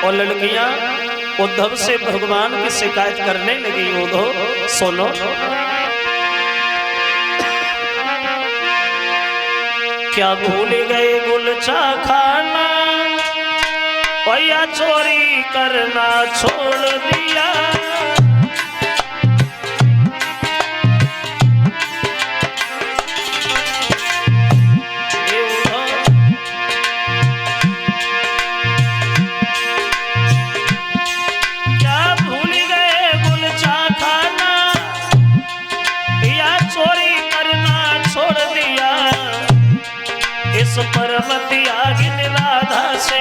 और लड़कियां उद्धव से भगवान की शिकायत करने लगी। उद्धव सुनो, क्या भूल गए गुलचा खाना, या चोरी करना छोड़ दिया। क्या भूल गए गुलचा खाना, या चोरी करना छोड़ दिया। इस पर मत आगिन राधा से,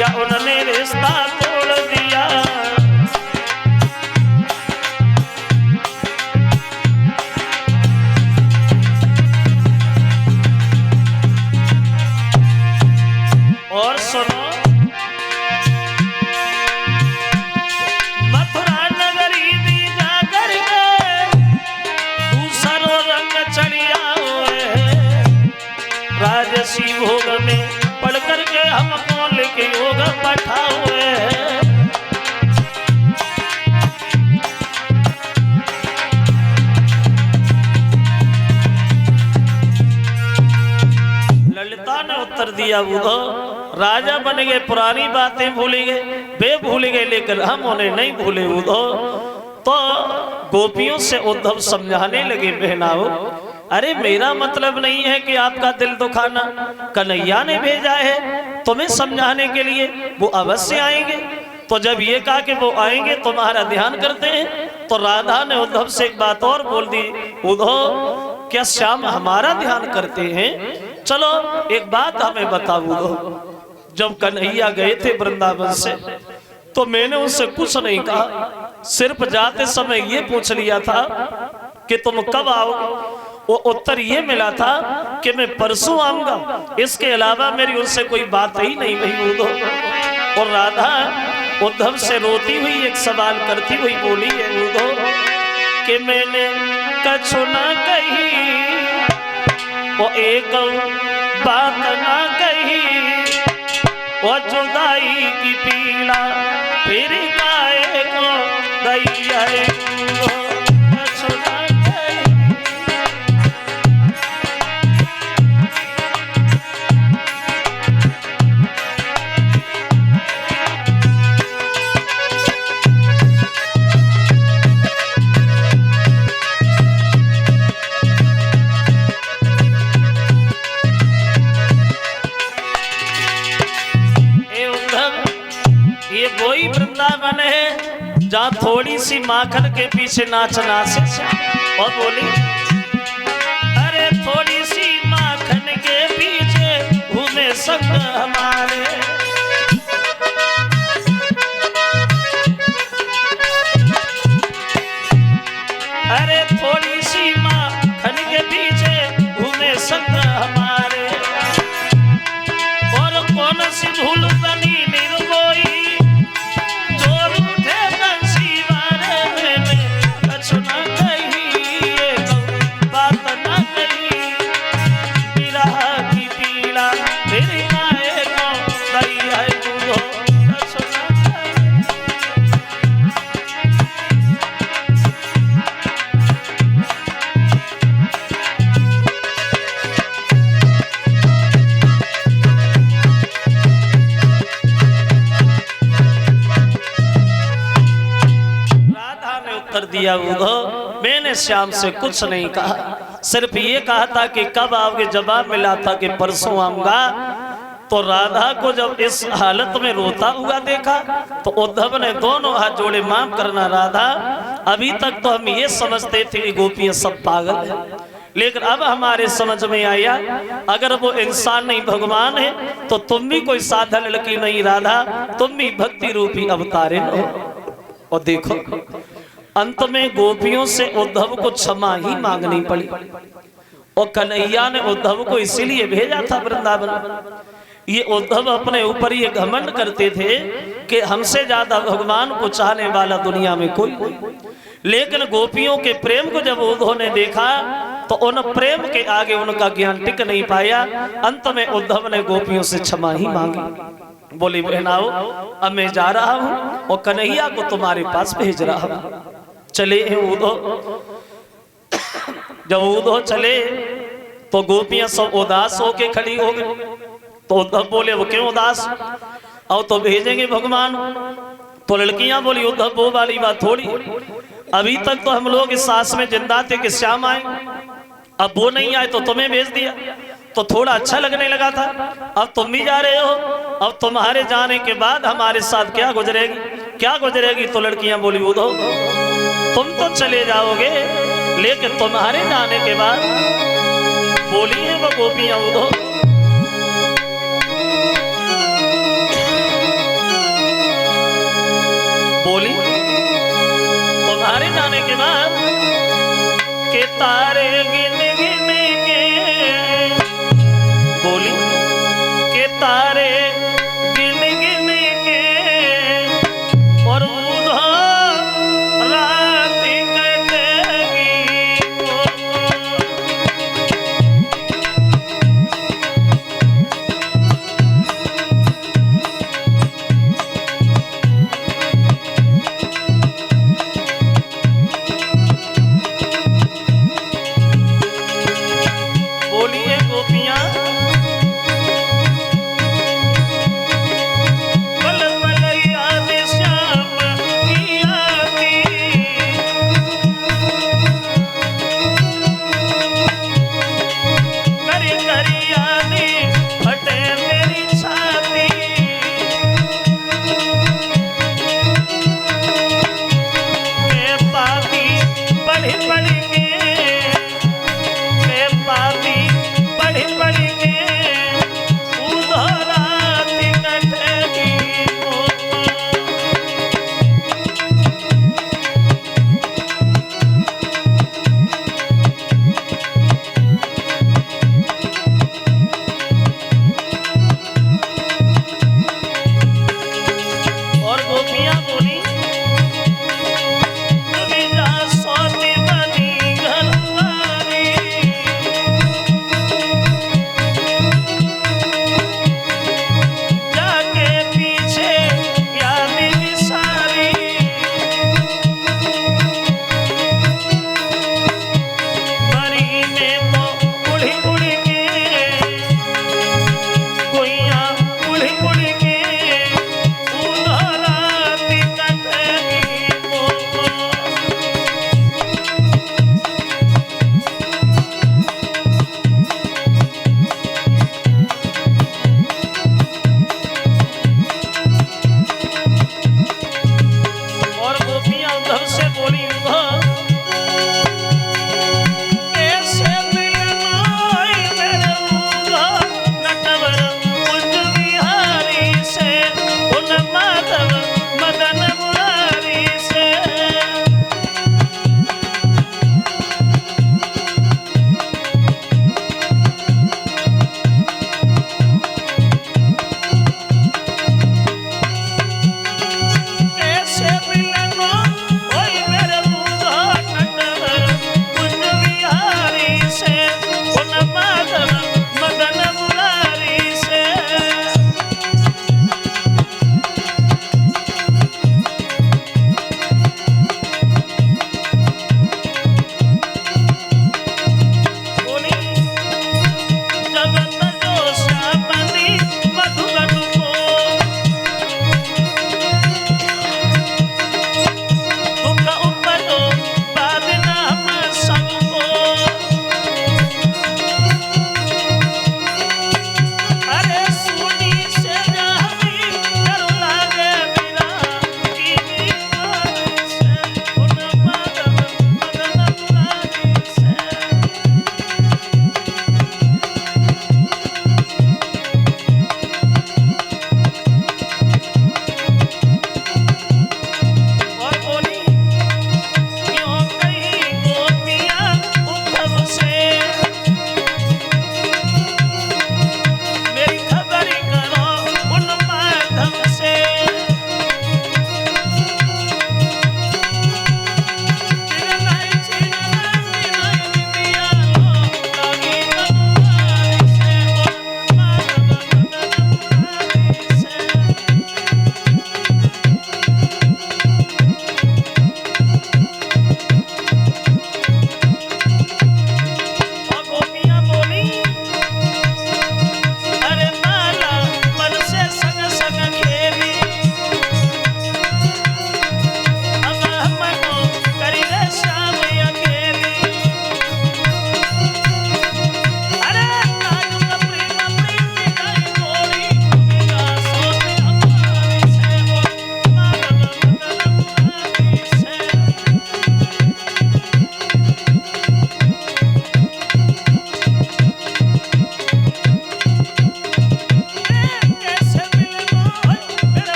या उन्होंने रिश्ता तोड़ दिया। और सुनो, मथुरा नगरी भी जाकर के दूसरो रंग चढ़िया हुए। राजसी भोग में पढ़ करके हमको लेके योग बैठा हुए हैं। ललिता ने उत्तर दिया, उद्धव राजा बन गए, पुरानी बातें भूल गए, वे भूल गए, लेकिन हम उन्हें नहीं भूले। उद्धव तो गोपियों से उद्धव समझाने लगे, बहनाओ अरे मेरा मतलब नहीं है कि आपका दिल दुखाना, कन्हैया ने भेजा है तुम्हें समझाने के लिए, वो अवश्य आएंगे। तो जब ये कहा कि वो आएंगे तुम्हारा ध्यान करते हैं, तो राधा ने उद्धव से एक बात और बोल दी, उद्धव क्या श्याम हमारा ध्यान करते हैं? चलो एक बात हमें बताओ उद्धव, जब कन्हैया गए थे वृंदावन से तो मैंने उनसे कुछ नहीं कहा, सिर्फ जाते समय ये पूछ लिया था कि तुम कब आओगे। वो उत्तर ये मिला था कि मैं परसों आऊंगा, इसके अलावा मेरी उनसे कोई बात ही नहीं हुई उद्धव। और राधा उद्धव से रोती हुई एक सवाल करती हुई बोली है उद्धव कि मैंने कछु ना कही, वो एक बात ना कही, वो जुदाई की पीड़ा फिर गाए को गई है। वृंदावन है जहाँ थोड़ी सी माखन के पीछे नाच नाचे। और बोली अरे थोड़ी सी माखन के पीछे घूमे संग हमारे। अरे थोड़ी सी माखन के पीछे घूमे संग हमारे। और कौन सी भूल बनी निर्मोही, दिया उद्धव मैंने श्याम से कुछ नहीं कहा, सिर्फ ये कहा था कि कब आओगे। जवाब मिला था कि परसों आऊंगा। तो राधा को जब इस हालत में रोता हुआ देखा तो उद्धव ने दोनों हाथ जोड़े, माफ करना राधा, अभी तक तो हम ये समझते थे कि गोपियां सब पागल हैं, लेकिन अब हमारे समझ में आया अगर वो इंसान नहीं भगवान है तो तुम भी कोई साधा लड़की नहीं राधा, तुम भी भक्ति रूपी अवतारिण हो। और देखो अंत में गोपियों से उद्धव को क्षमा ही मांगनी पड़ी। और कन्हैया ने उद्धव को इसीलिए भेजा था वृंदावन। ये उद्धव अपने ऊपर ये घमंड करते थे कि हमसे ज्यादा भगवान को चाहने वाला दुनिया में कोई नहीं। लेकिन गोपियों के प्रेम को जब उद्धव ने देखा तो उन प्रेम के आगे उनका ज्ञान टिक नहीं पाया। अंत में उद्धव ने गोपियों से क्षमा ही मांगी। बोली बहन आओ, अब मैं जा रहा हूँ और कन्हैया को तुम्हारे पास भेज रहा हूँ। चले उद्धव। जब उद्धव चले तो गोपियां सब उदास होके खड़ी हो गई। तो उद्धव बोले वो क्यों उदास, और तो भेजेंगे भगवान। तो लड़कियां बोली उद्धव वो वाली बात थोड़ी, अभी तक तो हम लोग इस सास में जिंदा थे कि श्याम आए, अब वो नहीं आए तो तुम्हें भेज दिया, तो थोड़ा अच्छा लगने लगा था। अब तुम भी जा रहे हो, अब तुम्हारे जाने के बाद हमारे साथ क्या गुजरेगी, क्या गुजरेगी। तो लड़कियां बोली उद्धव तुम तो चले जाओगे, लेकिन तुम्हारे जाने के बाद बोली है वो गोपियां उद्धव बोली तुम्हारे जाने के बाद के तारे गिन गिन के, बोली के तारे गिन गिन के, और उधर रात कटेगी। बोलिए गोपियां पल पल याद श्याम की आती, कर कर यादी फटे मेरी छाती। के पाती पढ़ पढ़ के, के पाती पढ़ पढ़ के, उधर रात कटेगी। और गोपियां बोली तुम्ही जा सोती बनी घरवाली, जाके पीछे याद सारी। मरी में तो उड़ उड़ के, कोइया उड़ उड़ के, उधर रात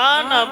ना ना